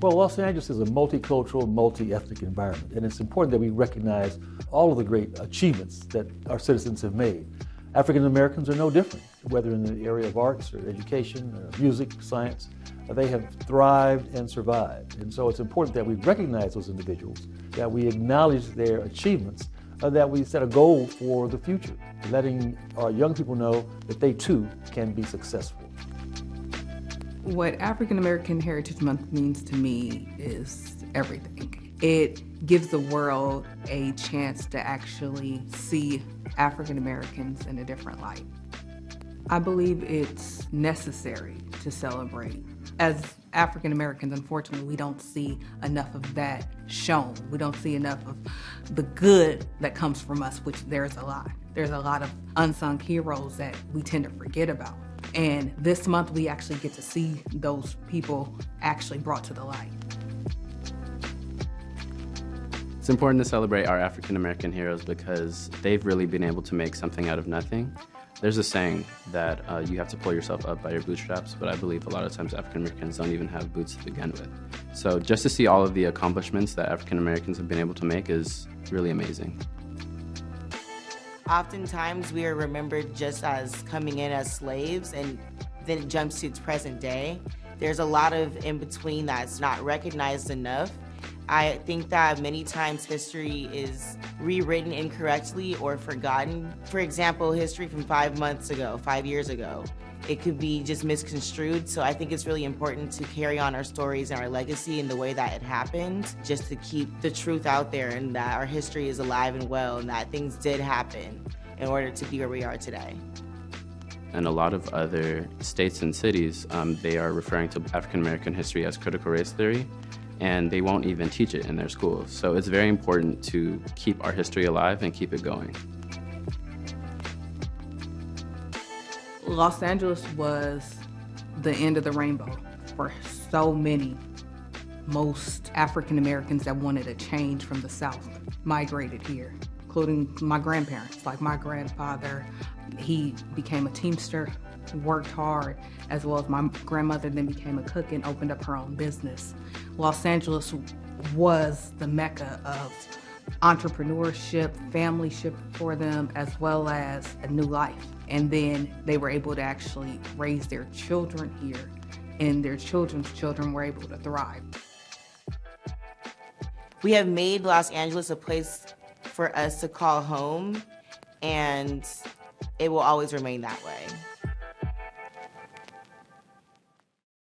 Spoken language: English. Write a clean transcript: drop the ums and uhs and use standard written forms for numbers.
Well, Los Angeles is a multicultural, multi-ethnic environment, and it's important that we recognize all of the great achievements that our citizens have made. African Americans are no different, whether in the area of arts or education, or music, science. They have thrived and survived. And so it's important that we recognize those individuals, that we acknowledge their achievements, that we set a goal for the future, letting our young people know that they too can be successful. What African American Heritage Month means to me is everything. It gives the world a chance to actually see African Americans in a different light. I believe it's necessary to celebrate. As African Americans, unfortunately, we don't see enough of that shown. We don't see enough of the good that comes from us, which there's a lot. There's a lot of unsung heroes that we tend to forget about. And this month, we actually get to see those people actually brought to the light. It's important to celebrate our African American heroes because they've really been able to make something out of nothing. There's a saying that you have to pull yourself up by your bootstraps, but I believe a lot of times African Americans don't even have boots to begin with. So just to see all of the accomplishments that African Americans have been able to make is really amazing. Oftentimes we are remembered just as coming in as slaves, and then it jumps to its present day. There's a lot of in between that's not recognized enough. I think that many times history is rewritten incorrectly or forgotten. For example, history from 5 years ago, it could be just misconstrued. So I think it's really important to carry on our stories and our legacy in the way that it happened, just to keep the truth out there and that our history is alive and well and that things did happen in order to be where we are today. And a lot of other states and cities, they are referring to African American history as critical race theory, and they won't even teach it in their schools. So it's very important to keep our history alive and keep it going. Los Angeles was the end of the rainbow for so many. Most African Americans that wanted a change from the South migrated here, including my grandparents. Like my grandfather, he became a Teamster, worked hard, as well as my grandmother then became a cook and opened up her own business. Los Angeles was the mecca of entrepreneurship, familyship for them, as well as a new life. And then they were able to actually raise their children here, and their children's children were able to thrive. We have made Los Angeles a place for us to call home, and it will always remain that way.